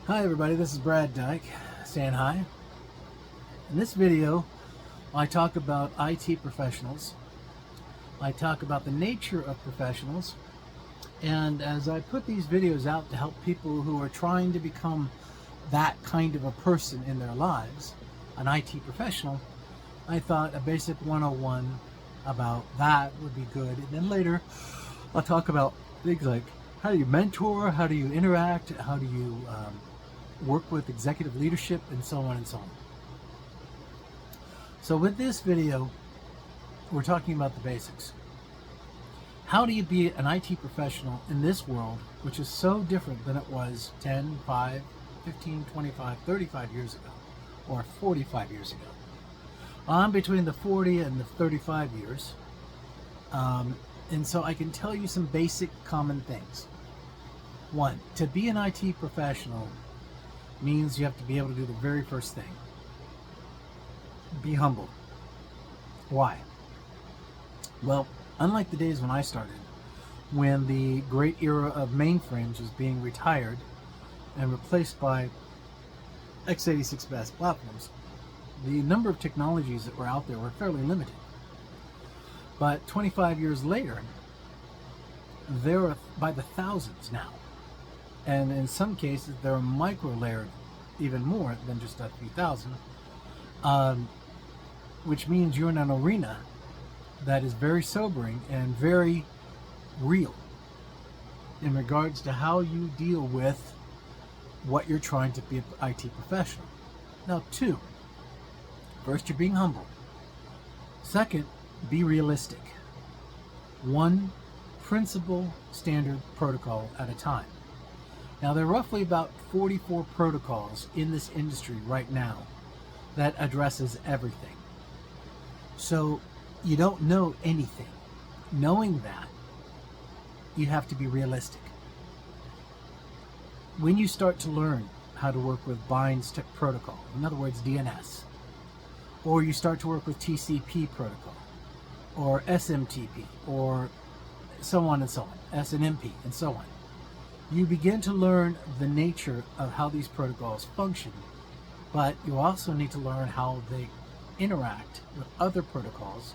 Hi everybody, this is Brad Dyke saying hi. In this video, I talk about IT professionals. I talk about the nature of professionals. And as I put these videos out to help people who are trying to become that kind of a person in their lives, an IT professional, I thought a basic 101 about that would be good. And then later, I'll talk about things like how do you mentor, how do you interact, how do you work with executive leadership, and so on and so on. So with this video, we're talking about the basics. How do you be an IT professional in this world, which is so different than it was 10, 5, 15, 25, 35 years ago, or 45 years ago? I'm between the 40 and the 35 years, and so I can tell you some basic common things. One, to be an IT professional means you have to be able to do the very first thing. Be humble. Why? Well, unlike the days when I started, when the great era of mainframes was being retired and replaced by x86 based platforms, the number of technologies that were out there were fairly limited. But 25 years later, there are by the thousands now. And in some cases, they're micro-layered even more than just a few thousand, which means you're in an arena that is very sobering and very real in regards to how you deal with what you're trying to be an IT professional. Now, two, first, you're being humble. Second, be realistic. One principle, standard, protocol at a time. Now, there are roughly about 44 protocols in this industry right now that addresses everything. So you don't know anything. Knowing that, you have to be realistic. When you start to learn how to work with binds to protocol, in other words, DNS, or you start to work with TCP protocol, or SMTP, or so on and so on, SNMP, and so on, you begin to learn the nature of how these protocols function, but you also need to learn how they interact with other protocols,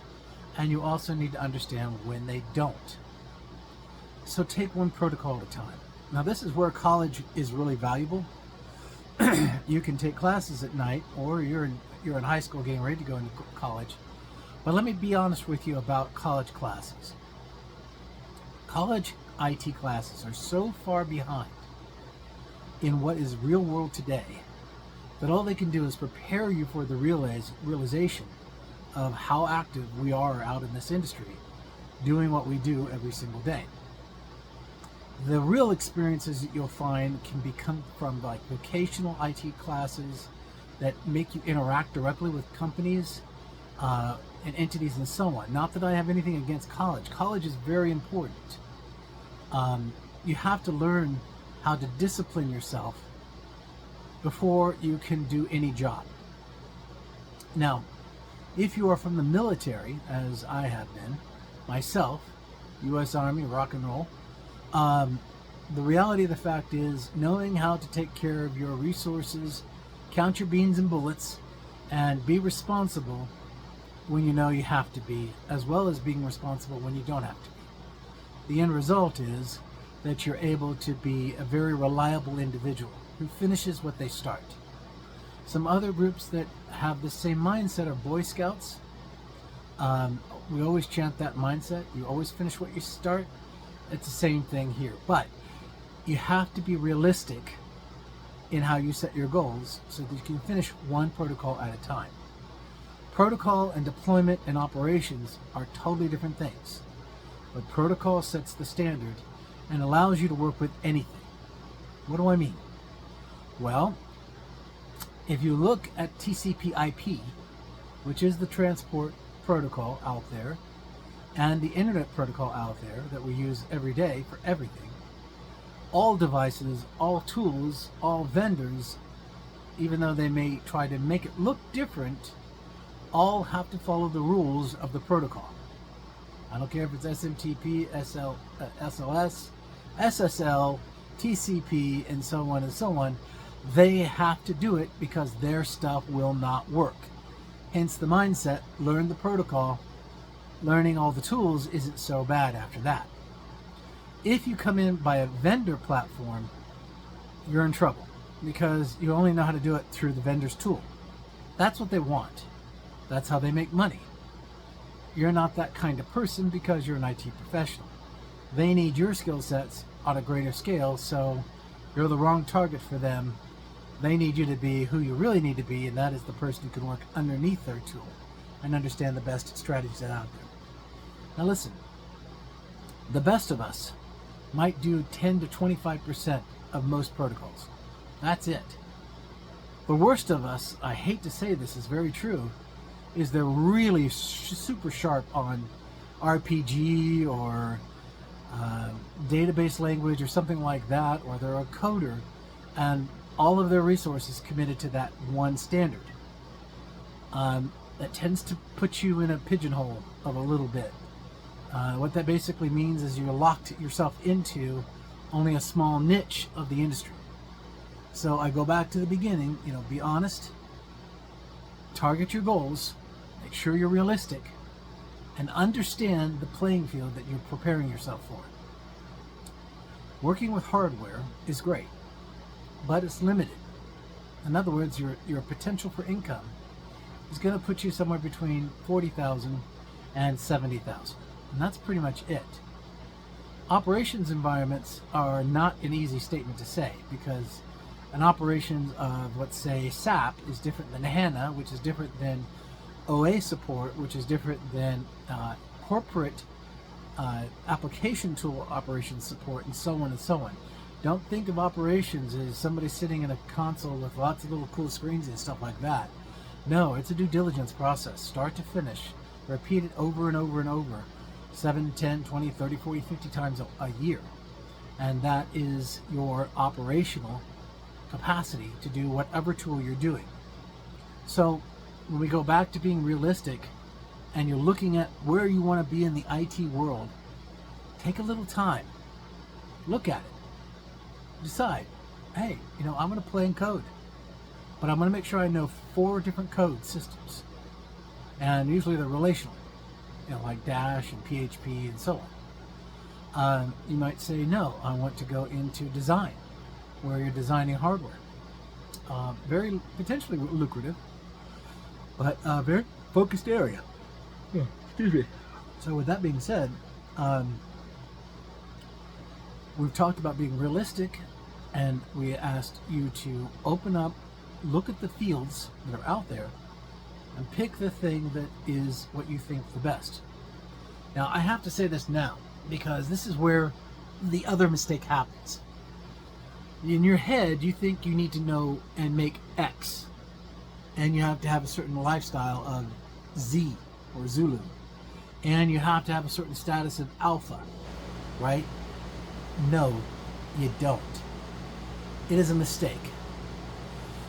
and you also need to understand when they don't. So take one protocol at a time. Now, this is where college is really valuable. You can take classes at night, or you're in high school getting ready to go into college. But let me be honest with you about college classes. College IT classes are so far behind in what is real world today that all they can do is prepare you for the realization of how active we are out in this industry doing what we do every single day. The real experiences that you'll find can become from like vocational IT classes that make you interact directly with companies and entities and so on. Not that I have anything against college. College is very important. You have to learn how to discipline yourself before you can do any job. Now, if you are from the military, as I have been, myself, U.S. Army, rock and roll, the reality of the fact is knowing how to take care of your resources, count your beans and bullets, and be responsible when you know you have to be, as well as being responsible when you don't have to be. The end result is that you're able to be a very reliable individual who finishes what they start. Some other groups that have the same mindset are Boy Scouts. We always chant that mindset. You always finish what you start. It's the same thing here. But you have to be realistic in how you set your goals so that you can finish one protocol at a time. Protocol and deployment and operations are totally different things. But protocol sets the standard and allows you to work with anything. What do I mean? Well, if you look at TCP/IP, which is the transport protocol out there, and the internet protocol out there that we use every day for everything, all devices, all tools, all vendors, even though they may try to make it look different, all have to follow the rules of the protocol. I don't care if it's SMTP, SLS, SSL, TCP, and so on and so on. They have to do it because their stuff will not work. Hence the mindset, learn the protocol. Learning all the tools isn't so bad after that. If you come in by a vendor platform, you're in trouble because you only know how to do it through the vendor's tool. That's what they want. That's how they make money. You're not that kind of person because you're an IT professional. They need your skill sets on a greater scale, so you're the wrong target for them. They need you to be who you really need to be, and that is the person who can work underneath their tool and understand the best strategies that are out there. Now listen, the best of us might do 10 to 25% of most protocols. That's it. The worst of us, I hate to say this, is very true, is they're really super sharp on RPG or database language or something like that, or they're a coder, and all of their resources committed to that one standard. That tends to put you in a pigeonhole of a little bit. What that basically means is you're locked yourself into only a small niche of the industry. So I go back to the beginning, be honest, target your goals, make sure you're realistic, and understand the playing field that you're preparing yourself for. Working with hardware is great, but it's limited. In other words, your potential for income is going to put you somewhere between 40,000 and 70,000. And that's pretty much it. Operations environments are not an easy statement to say because an operation of, let's say, SAP is different than HANA, which is different than OA support, which is different than corporate application tool operations support, and so on and so on. Don't think of operations as somebody sitting in a console with lots of little cool screens and stuff like that. No, it's a due diligence process, start to finish. Repeat it over and over and over, 7, 10, 20, 30, 40, 50 times a year. And that is your operational capacity to do whatever tool you're doing. So when we go back to being realistic and you're looking at where you want to be in the IT world, take a little time, look at it, decide, hey, I'm going to play in code, but I'm going to make sure I know 4 different code systems, and usually they're relational, like Dash and PHP and so on. You might say, no, I want to go into design, where you're designing hardware. Very potentially lucrative, but a very focused area. Yeah, excuse me. So with that being said, we've talked about being realistic, and we asked you to open up, look at the fields that are out there, and pick the thing that is what you think the best. Now, I have to say this now, because this is where the other mistake happens. In your head, you think you need to know and make X, and you have to have a certain lifestyle of Z or Zulu, and you have to have a certain status of Alpha, right? No, you don't. It is a mistake.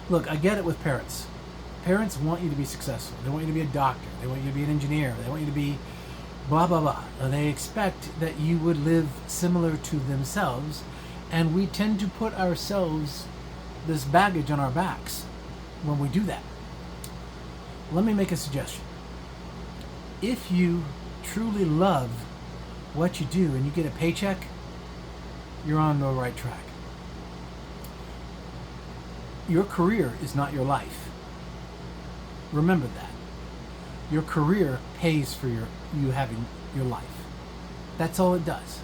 Look, I get it with parents. Parents want you to be successful. They want you to be a doctor. They want you to be an engineer. They want you to be blah, blah, blah. They expect that you would live similar to themselves, and we tend to put ourselves, this baggage on our backs when we do that. Let me make a suggestion. If you truly love what you do and you get a paycheck, you're on the right track. Your career is not your life. Remember that. Your career pays for you having your life. That's all it does.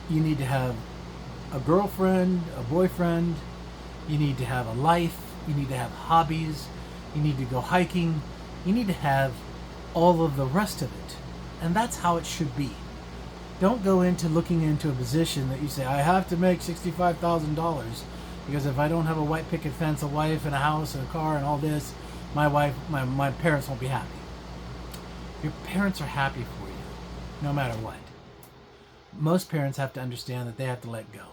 You need to have a girlfriend, a boyfriend. You need to have a life. You need to have hobbies. You need to go hiking. You need to have all of the rest of it. And that's how it should be. Don't go into looking into a position that you say, I have to make $65,000 because if I don't have a white picket fence, a wife, and a house, and a car, and all this, my parents won't be happy. Your parents are happy for you, no matter what. Most parents have to understand that they have to let go.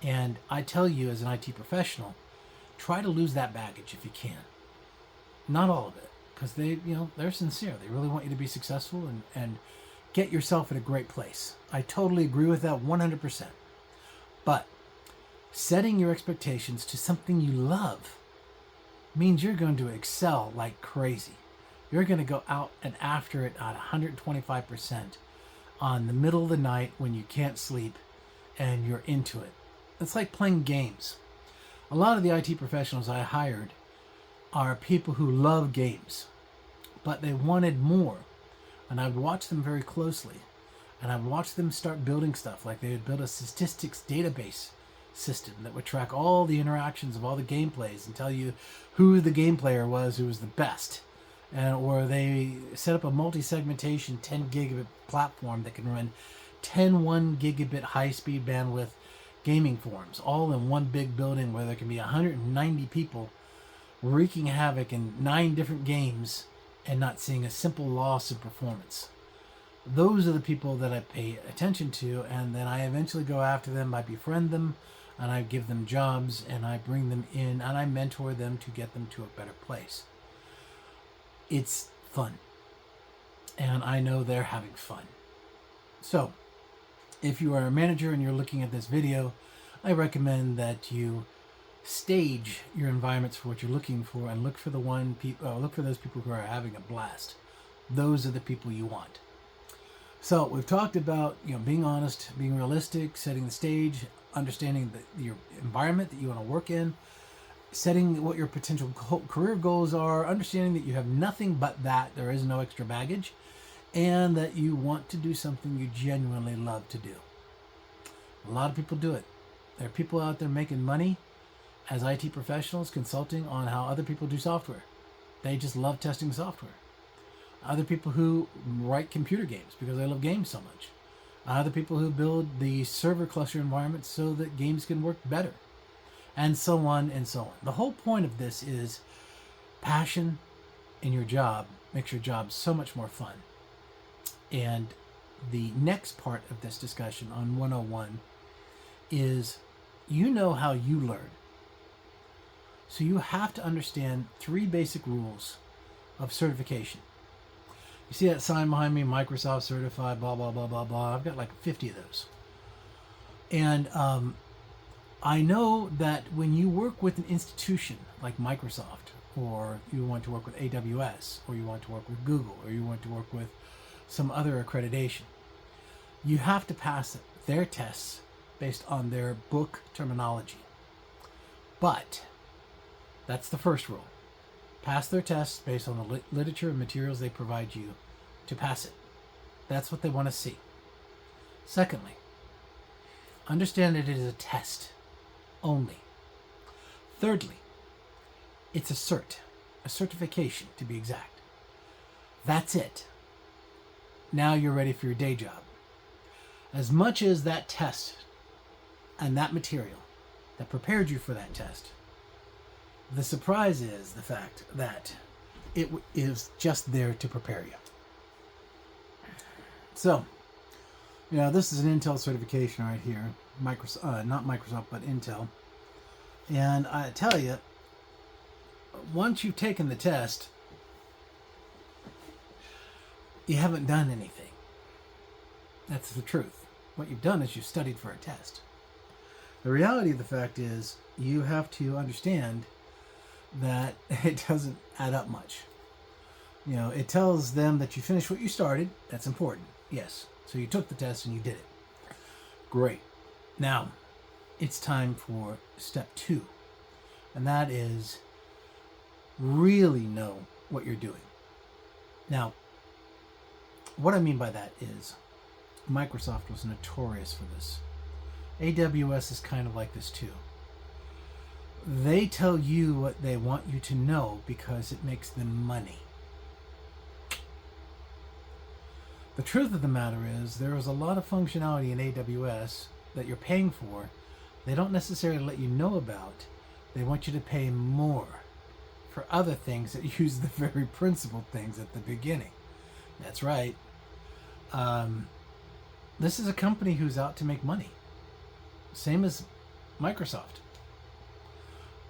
And I tell you, as an IT professional, try to lose that baggage if you can. Not all of it, because they're sincere. They really want you to be successful and get yourself in a great place. I totally agree with that 100%. But Setting your expectations to something you love means you're going to excel like crazy. You're going to go out and after it at 125% on the middle of the night when you can't sleep and you're into it. It's like playing games. A lot of the IT professionals I hired are people who love games, but they wanted more. And I would watch them very closely. And I would watch them start building stuff. Like they would build a statistics database system that would track all the interactions of all the gameplays and tell you who the game player was who was the best. Or they set up a multi-segmentation 10 gigabit platform that can run 10 1 gigabit high-speed bandwidth gaming forums, all in one big building where there can be 190 people wreaking havoc in 9 different games and not seeing a simple loss of performance. Those are the people that I pay attention to, and then I eventually go after them. I befriend them, and I give them jobs, and I bring them in, and I mentor them to get them to a better place. It's fun, and I know they're having fun. So, if you are a manager and you're looking at this video, I recommend that you stage your environments for what you're looking for, and look for those people who are having a blast. Those are the people you want. So we've talked about being honest, being realistic, setting the stage, understanding your environment that you want to work in, setting what your potential career goals are, understanding that you have nothing but that, there is no extra baggage, and that you want to do something you genuinely love to do. A lot of people do it. There are people out there making money as IT professionals consulting on how other people do software. They just love testing software. Other people who write computer games because they love games so much. Other people who build the server cluster environment so that games can work better. And so on and so on. The whole point of this is passion in your job makes your job so much more fun. And the next part of this discussion on 101 is how you learn. So you have to understand 3 basic rules of certification. You see that sign behind me, Microsoft certified, blah, blah, blah, blah, blah. I've got like 50 of those. And I know that when you work with an institution like Microsoft, or you want to work with AWS, or you want to work with Google, or you want to work with some other accreditation, you have to pass their tests based on their book terminology. But that's the first rule. Pass their tests based on the literature and materials they provide you to pass it. That's what they want to see. Secondly, understand that it is a test only. Thirdly, it's a certification to be exact. That's it. Now you're ready for your day job. As much as that test and that material that prepared you for that test, the surprise is the fact that it is just there to prepare you. So, this is an Intel certification right here. Microsoft, not Microsoft, but Intel. And I tell you, once you've taken the test, you haven't done anything. That's the truth. What you've done is you've studied for a test. The reality of the fact is you have to understand that it doesn't add up much. It tells them that you finished what you started. That's important. Yes. So you took the test and you did it. Great. Now, it's time for step 2. And that is really know what you're doing. Now, what I mean by that is Microsoft was notorious for this. AWS is kind of like this too. They tell you what they want you to know because it makes them money. The truth of the matter is there is a lot of functionality in AWS that you're paying for they don't necessarily let you know about. They want you to pay more for other things that use the very principled things at the beginning. That's right. This is a company who's out to make money. Same as Microsoft.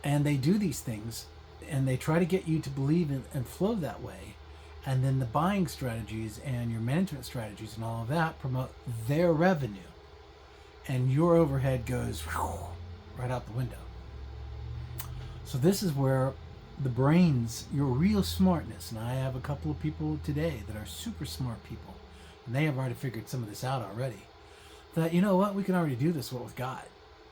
And they do these things and they try to get you to believe in and flow that way. And then the buying strategies and your management strategies and all of that promote their revenue. And your overhead goes right out the window. So this is where the brains, your real smartness, and I have a couple of people today that are super smart people, and they have already figured some of this out already, that, you know what, we can already do this with God.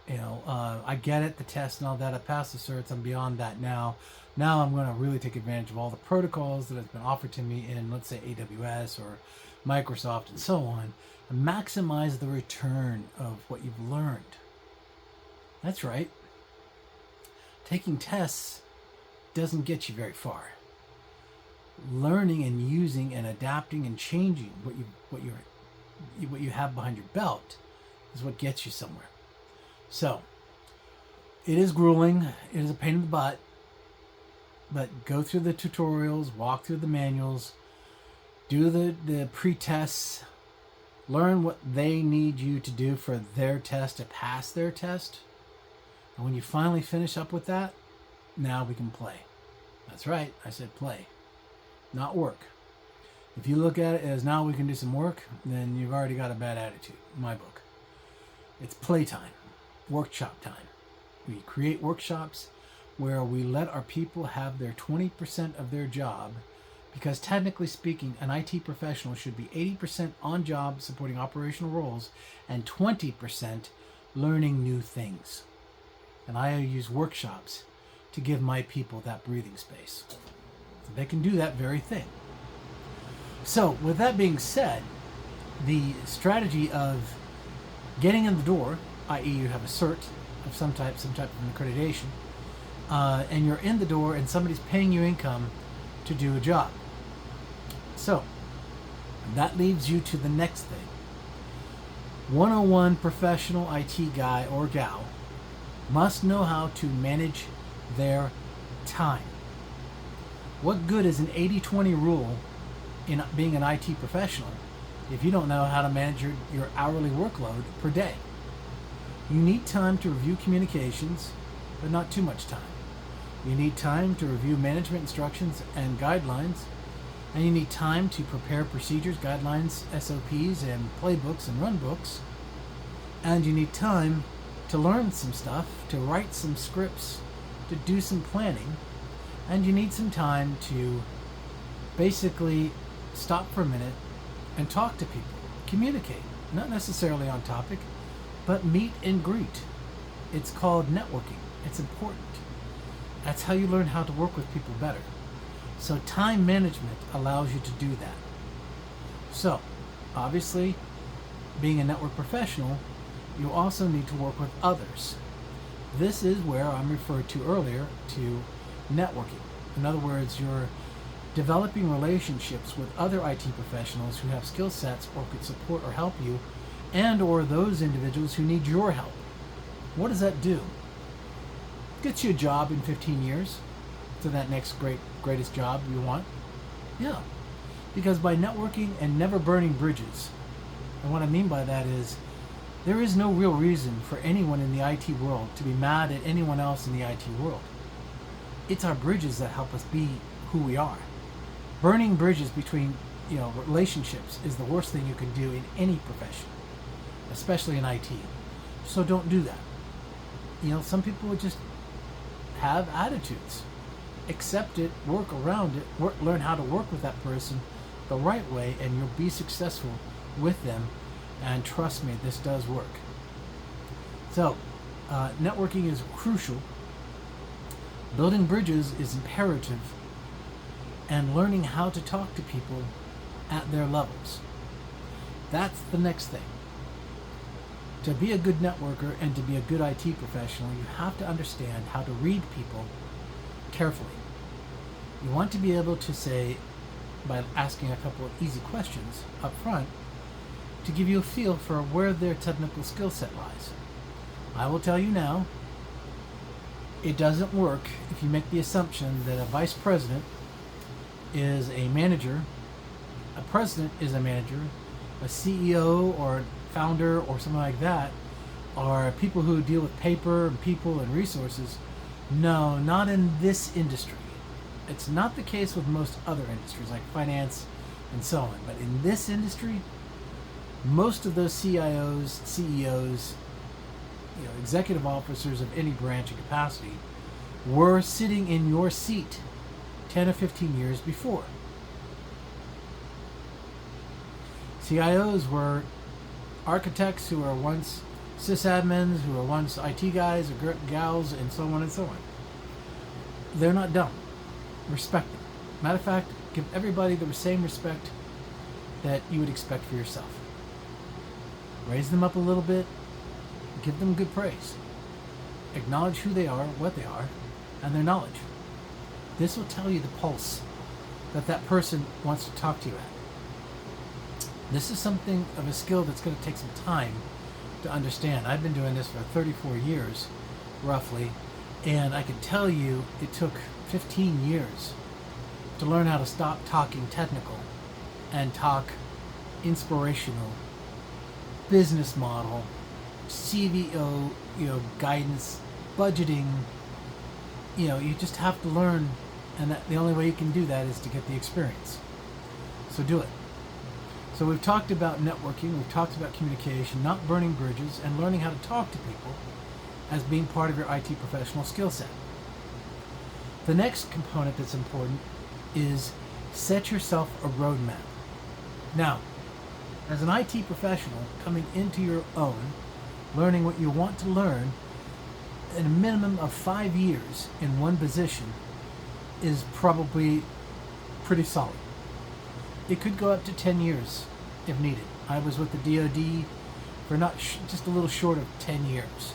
I get it, the test and all that, I passed the certs, I'm beyond that now. Now I'm going to really take advantage of all the protocols that have been offered to me in, let's say, AWS or Microsoft and so on, and maximize the return of what you've learned. That's right. Taking tests doesn't get you very far. Learning and using and adapting and changing what you have behind your belt is what gets you somewhere. So, it is grueling. It is a pain in the butt. But go through the tutorials, walk through the manuals, do the pre-tests, learn what they need you to do for their test to pass their test. And when you finally finish up with that, now we can play. That's right, I said play, not work. If you look at it as now we can do some work, then you've already got a bad attitude, in my book. It's playtime, workshop time. We create workshops where we let our people have their 20% of their job, because technically speaking, an IT professional should be 80% on job supporting operational roles and 20% learning new things. And I use workshops to give my people that breathing space. So they can do that very thing. So with that being said, the strategy of getting in the door, i.e. you have a cert of some type of accreditation, and you're in the door and somebody's paying you income to do a job. So that leads you to the next thing. 101 professional IT guy or gal must know how to manage their time. What good is an 80-20 rule in being an IT professional if you don't know how to manage your hourly workload per day? You need time to review communications, but not too much time. You need time to review management instructions and guidelines, and you need time to prepare procedures, guidelines, SOPs, and playbooks and run books, and you need time to learn some stuff, to write some scripts, to do some planning, and you need some time to basically stop for a minute and talk to people, communicate, not necessarily on topic, but meet and greet. It's called networking. It's important. That's how you learn how to work with people better. So time management allows you to do that. So, obviously, being a network professional, you also need to work with others. This is where I'm referred to earlier to networking. In other words, you're developing relationships with other IT professionals who have skill sets or could support or help you, and or those individuals who need your help. What does that do? Gets you a job in 15 years to that next greatest job you want. Yeah, because by networking and never burning bridges, and what I mean by that is there is no real reason for anyone in the IT world to be mad at anyone else in the IT world. It's our bridges that help us be who we are. Burning bridges between relationships is the worst thing you can do in any profession, especially in IT. So don't do that. Some people would just have attitudes. Accept it, work around it, learn how to work with that person the right way, and you'll be successful with them. And trust me, this does work. So, networking is crucial. Building bridges is imperative. And learning how to talk to people at their levels. That's the next thing. To be a good networker and to be a good IT professional, you have to understand how to read people carefully. You want to be able to say, by asking a couple of easy questions up front, to give you a feel for where their technical skill set lies. I will tell you now, it doesn't work if you make the assumption that a vice president is a manager, a president is a manager, a CEO or founder or something like that are people who deal with paper and people and resources. No, not in this industry. It's not the case with most other industries like finance and so on. But in this industry, most of those CIOs, CEOs, executive officers of any branch and capacity were sitting in your seat 10 or 15 years before. CIOs were architects who were once sysadmins, who were once IT guys or gals, and so on and so on. They're not dumb. Respect them. Matter of fact, give everybody the same respect that you would expect for yourself. Raise them up a little bit. Give them good praise. Acknowledge who they are, what they are, and their knowledge. This will tell you the pulse that person wants to talk to you at. This is something of a skill that's going to take some time to understand. I've been doing this for 34 years, roughly, and I can tell you it took 15 years to learn how to stop talking technical and talk inspirational, business model, CVO, guidance, budgeting. You just have to learn, and the only way you can do that is to get the experience. So do it. So we've talked about networking, we've talked about communication, not burning bridges, and learning how to talk to people as being part of your IT professional skill set. The next component that's important is set yourself a roadmap. Now, as an IT professional coming into your own, learning what you want to learn in a minimum of 5 years in one position is probably pretty solid. It could go up to 10 years if needed. I was with the DoD for just a little short of 10 years.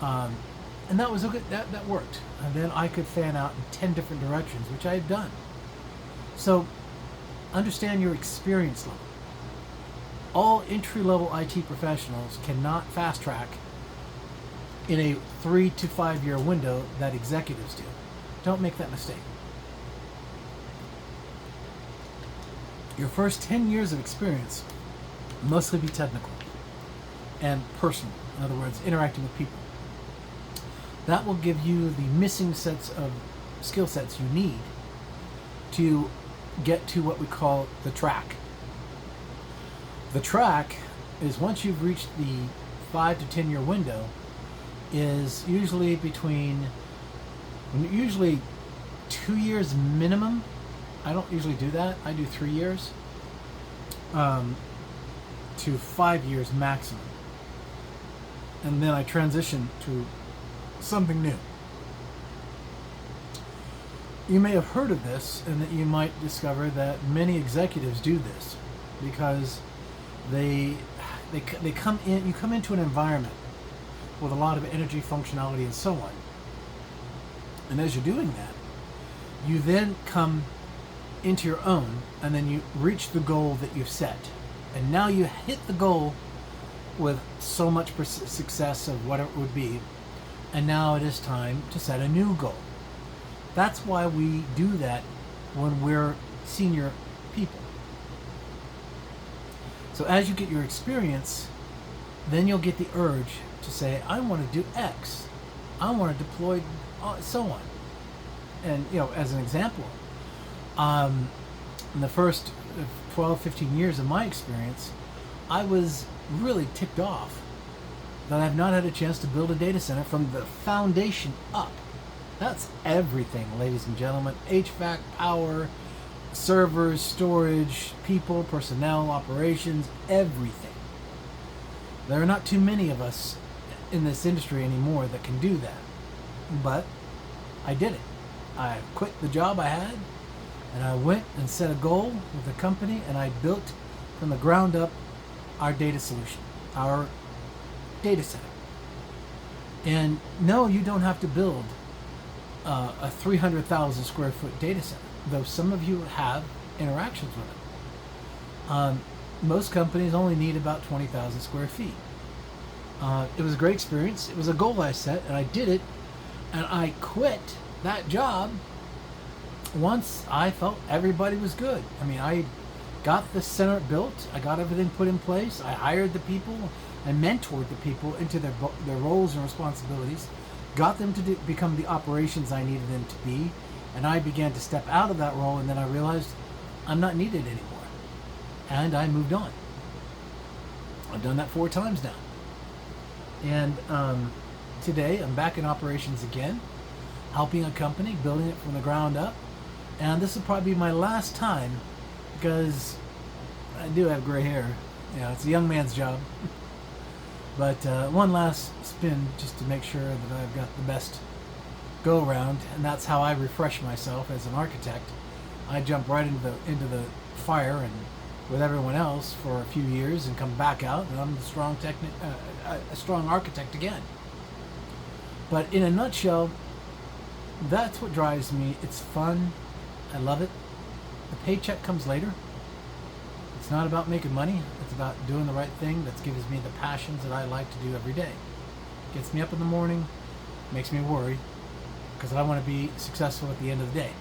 And that was that worked. And then I could fan out in 10 different directions, which I had done. So understand your experience level. All entry-level IT professionals cannot fast track in a 3 to 5 year window that executives do. Don't make that mistake. Your first 10 years of experience mostly be technical and personal. In other words, interacting with people. That will give you the missing sets of skill sets you need to get to what we call the track. The track is, once you've reached the 5 to 10 year window, is usually 2 years minimum. I don't usually do that. I do 3 years to 5 years maximum. And then I transition to something new. You may have heard of this, and that you might discover that many executives do this because they come in. You come into an environment with a lot of energy, functionality, and so on. And as you're doing that, you then come into your own, and then you reach the goal that you've set. And now you hit the goal with so much success of whatever it would be. And now it is time to set a new goal. That's why we do that when we're senior people. So as you get your experience, then you'll get the urge to say, I want to do X. I want to deploy so on. And, as an example, in the first 12, 15 years of my experience, I was really ticked off that I've not had a chance to build a data center from the foundation up. That's everything, ladies and gentlemen. HVAC, power, servers, storage, people, personnel, operations, everything. There are not too many of us in this industry anymore that can do that. But I did it. I quit the job I had, and I went and set a goal with the company, and I built from the ground up our data solution, our data center. And no, you don't have to build a 300,000 square foot data center, though some of you have interactions with it. Most companies only need about 20,000 square feet. It was a great experience. It was a goal I set, and I did it, and I quit that job once I felt everybody was good. I mean, I got the center built, I got everything put in place, I hired the people, I mentored the people into their roles and responsibilities, got them to become the operations I needed them to be, and I began to step out of that role, and then I realized I'm not needed anymore. And I moved on. I've done that 4 times now. And today I'm back in operations again, helping a company, building it from the ground up. And this will probably be my last time because I do have gray hair. You know, it's a young man's job. But one last spin just to make sure that I've got the best go around, and that's how I refresh myself as an architect. I jump right into the fire and with everyone else for a few years and come back out, and I'm a strong architect again. But in a nutshell, that's what drives me. It's fun. I love it. The paycheck comes later. It's not about making money. It's about doing the right thing that gives me the passions that I like to do every day. Gets me up in the morning, makes me worry, because I want to be successful at the end of the day.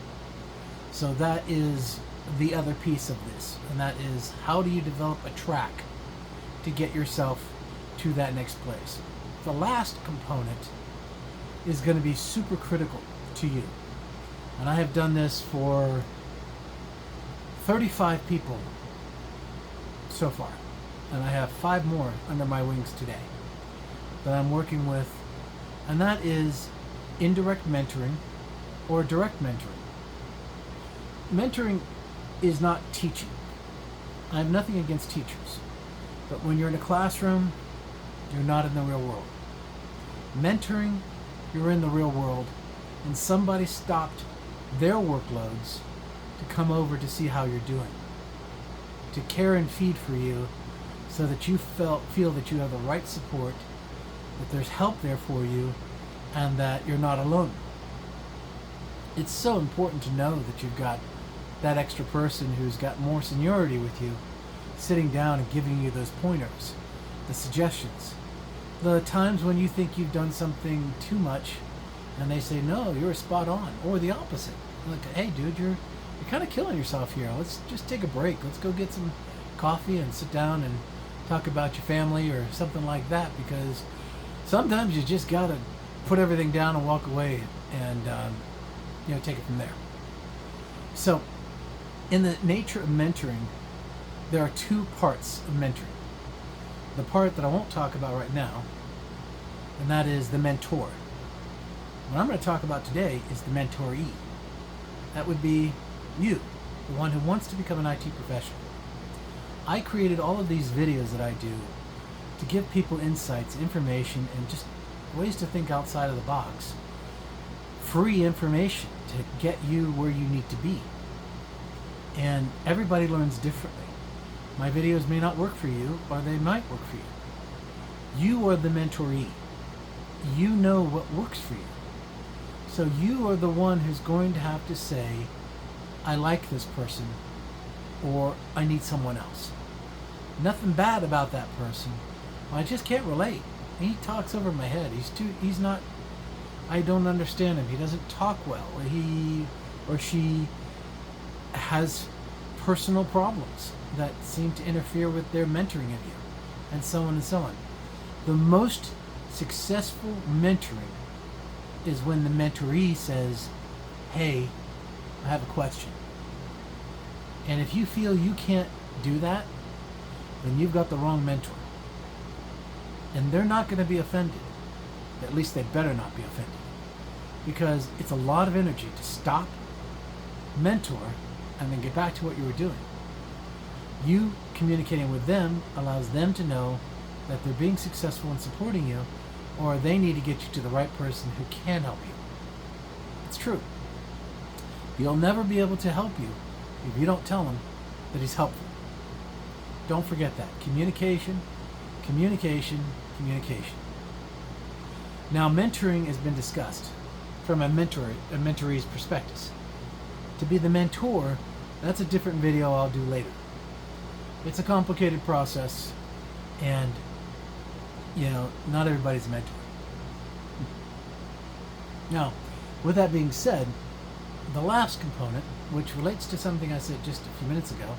So that is the other piece of this, and that is, how do you develop a track to get yourself to that next place? The last component is going to be super critical to you. And I have done this for 35 people so far, and I have 5 more under my wings today that I'm working with, and that is indirect mentoring or direct mentoring. Mentoring is not teaching. I have nothing against teachers, but when you're in a classroom, you're not in the real world. Mentoring, you're in the real world, and somebody stopped their workloads to come over to see how you're doing, to care and feed for you, so that you feel that you have the right support, that there's help there for you, and that you're not alone. It's so important to know that you've got that extra person who's got more seniority with you, sitting down and giving you those pointers, the suggestions. The times when you think you've done something too much, and they say, no, you're spot on, or the opposite. Like, hey, dude, you're kind of killing yourself here. Let's just take a break. Let's go get some coffee and sit down and talk about your family or something like that, because sometimes you just got to put everything down and walk away and take it from there. So in the nature of mentoring, there are 2 parts of mentoring. The part that I won't talk about right now, and that is the mentor. What I'm going to talk about today is the mentoree. That would be you, the one who wants to become an IT professional. I created all of these videos that I do to give people insights, information, and just ways to think outside of the box. Free information to get you where you need to be. And everybody learns differently. My videos may not work for you, or they might work for you. You are the mentoree. You know what works for you. So you are the one who's going to have to say, I like this person, or I need someone else. Nothing bad about that person. I just can't relate. He talks over my head. He's not, I don't understand him. He doesn't talk well. He or she has personal problems that seem to interfere with their mentoring of you, and so on and so on. The most successful mentoring is when the mentoree says, hey, I have a question. And if you feel you can't do that, then you've got the wrong mentor. And they're not going to be offended. At least they better not be offended. Because it's a lot of energy to stop, mentor, and then get back to what you were doing. You communicating with them allows them to know that they're being successful in supporting you, or they need to get you to the right person who can help you. It's true. You'll never be able to help you if you don't tell him that he's helpful. Don't forget that. Communication, communication, communication. Now, mentoring has been discussed from a mentoree's perspective. To be the mentor, that's a different video I'll do later. It's a complicated process, and not everybody's a mentor. Now, with that being said, the last component, which relates to something I said just a few minutes ago,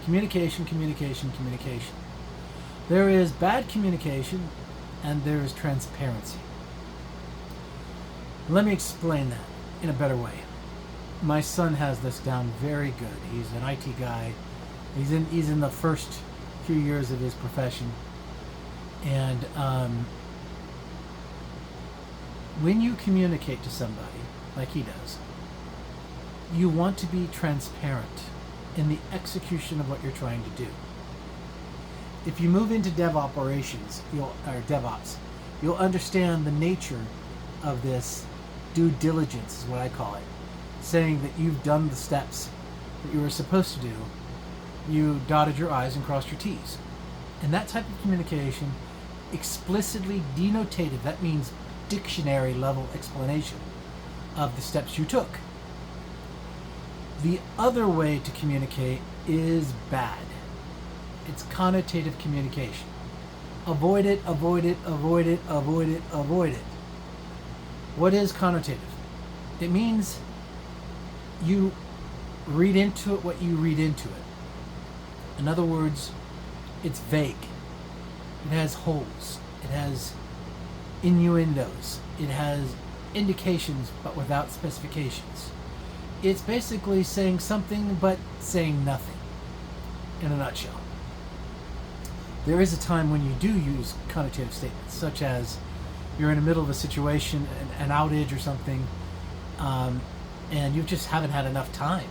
communication, communication, communication. There is bad communication, and there is transparency. Let me explain that in a better way. My son has this down very good. He's an IT guy. He's in the first few years of his profession, and when you communicate to somebody, like he does, you want to be transparent in the execution of what you're trying to do. If you move into dev operations, or DevOps, you'll understand the nature of this due diligence, is what I call it. Saying that you've done the steps that you were supposed to do, you dotted your I's and crossed your T's. And that type of communication, explicitly denotative, that means dictionary level explanation of the steps you took. The other way to communicate is bad. It's connotative communication. Avoid it, avoid it, avoid it, avoid it, avoid it. What is connotative? It means you read into it what you read into it. In other words, it's vague. It has holes. It has innuendos. It has indications but without specifications. It's basically saying something but saying nothing, in a nutshell. There is a time when you do use connotative statements, such as you're in the middle of a situation, an outage or something, and you just haven't had enough time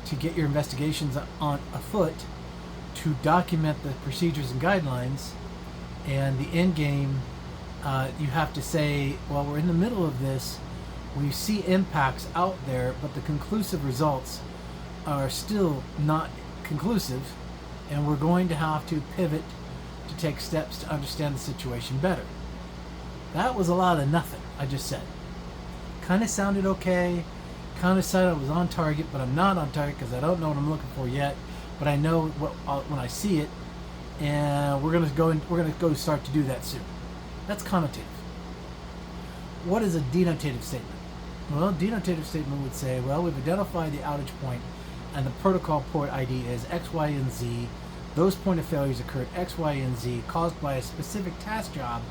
to get your investigations on afoot to document the procedures and guidelines, and the end game, you have to say, well, we're in the middle of this, we see impacts out there, but the conclusive results are still not conclusive, and we're going to have to pivot to take steps to understand the situation better. That was a lot of nothing I just said. Kind of sounded okay, kind of said I was on target, but I'm not on target because I don't know what I'm looking for yet, but I know what when I see it, and we're gonna go start to do that soon. That's connotative. What is a denotative statement? Well, a denotative statement would say, well, we've identified the outage point, and the protocol port ID is X, Y, and Z. Those point of failures occurred X, Y, and Z, caused by a specific task job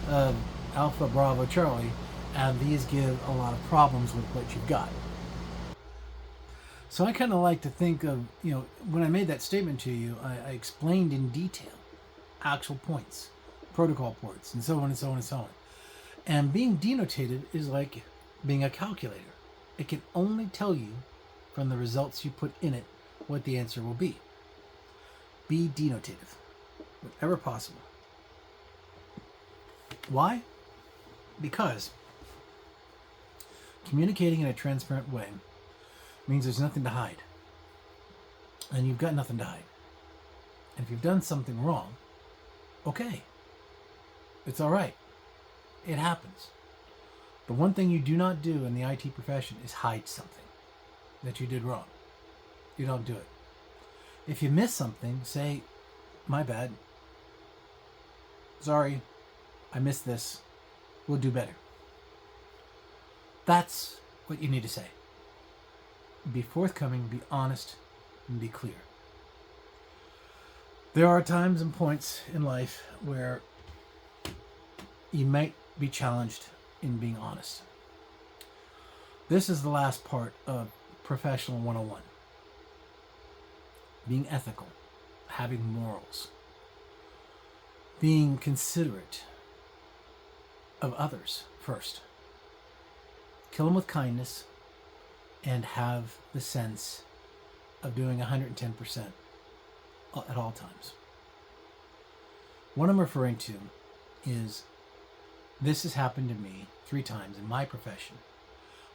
of Alpha, Bravo, Charlie, and these give a lot of problems with what you've got. So I kind of like to think of, when I made that statement to you, I explained in detail actual points, protocol ports, and so on and so on and so on. And being denotated is like being a calculator. It can only tell you from the results you put in it what the answer will be. Be denotative, whenever possible. Why? Because communicating in a transparent way means there's nothing to hide. And you've got nothing to hide. And if you've done something wrong, okay. It's all right. It happens. The one thing you do not do in the IT profession is hide something that you did wrong. You don't do it. If you miss something, say, my bad. Sorry, I missed this. We'll do better. That's what you need to say. Be forthcoming, be honest, and be clear. There are times and points in life where you might be challenged in being honest. This is the last part of Professional 101. Being ethical, having morals, being considerate of others first. Kill them with kindness and have the sense of doing 110% at all times. What I'm referring to is this has happened to me 3 times in my profession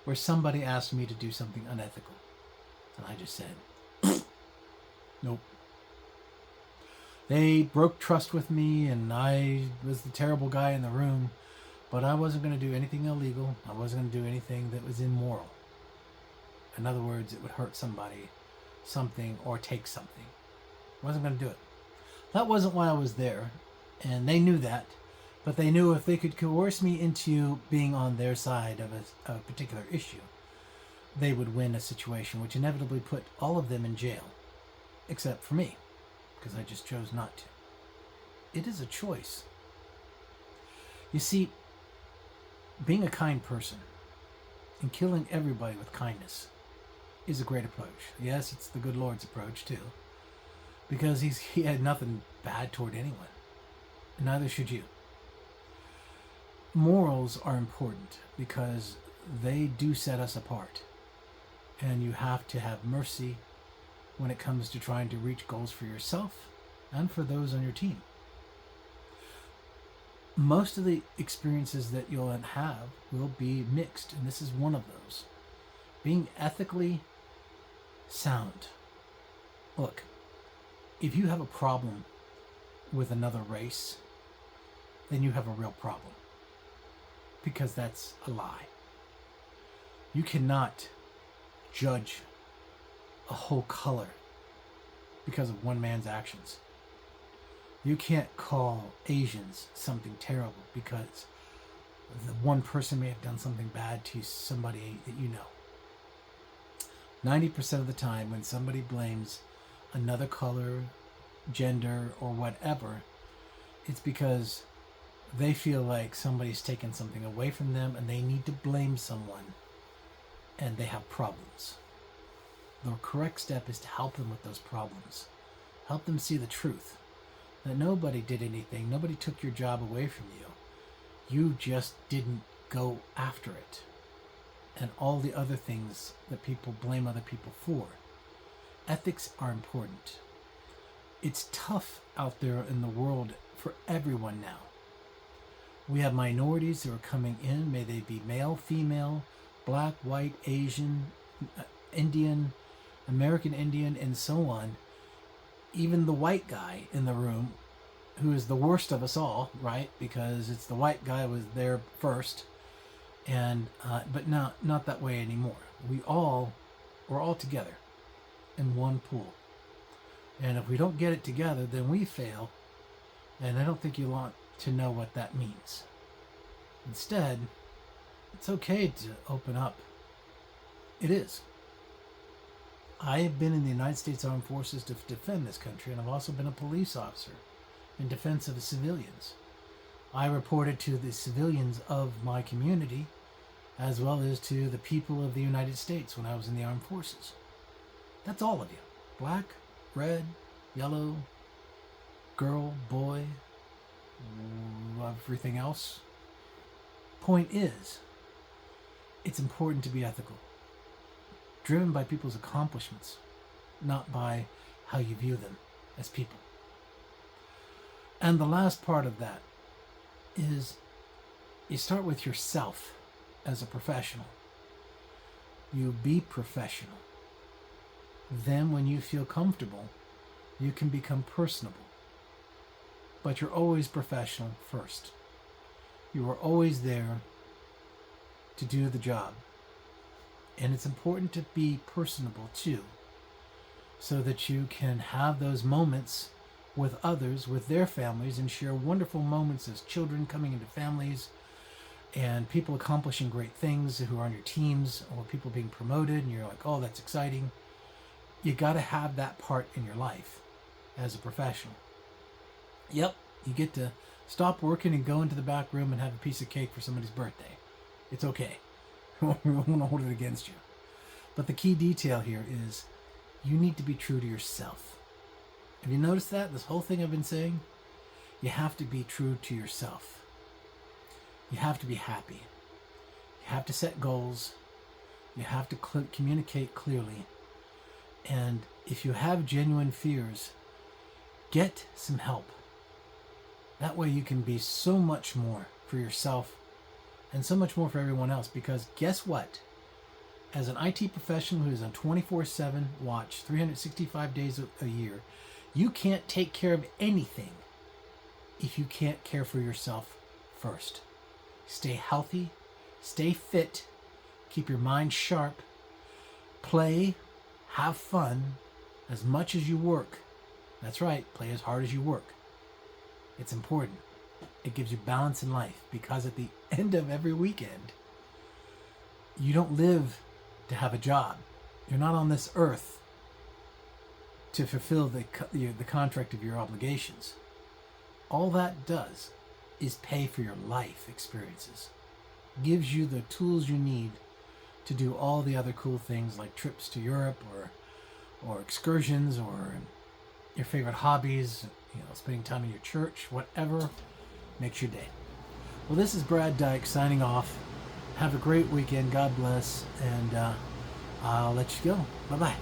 where somebody asked me to do something unethical. And I just said, nope. They broke trust with me and I was the terrible guy in the room, but I wasn't going to do anything illegal. I wasn't going to do anything that was immoral. In other words, it would hurt somebody, something, or take something. I wasn't going to do it. That wasn't why I was there, and they knew that, but they knew if they could coerce me into being on their side of a particular issue, they would win a situation which inevitably put all of them in jail, except for me, because I just chose not to. It is a choice. You see, being a kind person and killing everybody with kindness is a great approach. Yes, it's the good Lord's approach too, because he had nothing bad toward anyone, and neither should you. Morals are important because they do set us apart. And you have to have mercy when it comes to trying to reach goals for yourself and for those on your team. Most of the experiences that you'll have will be mixed, and this is one of those. Being ethically sound. Look, if you have a problem with another race, then you have a real problem. Because that's a lie. You cannot judge a whole color because of one man's actions. You can't call Asians something terrible because the one person may have done something bad to somebody that you know. 90% of the time when somebody blames another color, gender, or whatever, it's because they feel like somebody's taken something away from them and they need to blame someone and they have problems. The correct step is to help them with those problems. Help them see the truth. That nobody did anything. Nobody took your job away from you. You just didn't go after it. And all the other things that people blame other people for. Ethics are important. It's tough out there in the world for everyone now. We have minorities who are coming in, may they be male, female, black, white, Asian, Indian, American Indian, and so on. Even the white guy in the room, who is the worst of us all, right? Because it's the white guy was there first, and but not that way anymore. We're all together in one pool, and if we don't get it together, then we fail. And I don't think you want to know what that means. Instead, it's okay to open up. It is. I have been in the United States Armed Forces to defend this country, and I've also been a police officer in defense of the civilians. I reported to the civilians of my community as well as to the people of the United States when I was in the Armed Forces. That's all of you. Black, red, yellow, girl, boy, everything else. Point is, it's important to be ethical. Driven by people's accomplishments, not by how you view them as people. And the last part of that is you start with yourself as a professional. You be professional. Then when you feel comfortable, you can become personable. But you're always professional first. You are always there to do the job. And it's important to be personable too, so that you can have those moments with others, with their families, and share wonderful moments as children coming into families and people accomplishing great things who are on your teams, or people being promoted and you're like, oh, that's exciting. You got to have that part in your life as a professional. Yep, you get to stop working and go into the back room and have a piece of cake for somebody's birthday. It's okay. We won't hold it against you. But the key detail here is you need to be true to yourself. Have you noticed that? This whole thing I've been saying? You have to be true to yourself. You have to be happy. You have to set goals. You have to communicate clearly. And if you have genuine fears, get some help. That way you can be so much more for yourself and so much more for everyone else, because guess what? As an IT professional who is on 24/7 watch, 365 days a year, you can't take care of anything if you can't care for yourself first. Stay healthy, stay fit, keep your mind sharp, play, have fun as much as you work. That's right, play as hard as you work. It's important. It gives you balance in life, because at the end of every weekend, you don't live to have a job. You're not on this earth to fulfill the contract of your obligations. All that does is pay for your life experiences. Gives you the tools you need to do all the other cool things like trips to Europe or excursions or your favorite hobbies, spending time in your church, whatever makes your day. Well, this is Brad Dyke signing off. Have a great weekend. God bless. And I'll let you go. Bye-bye.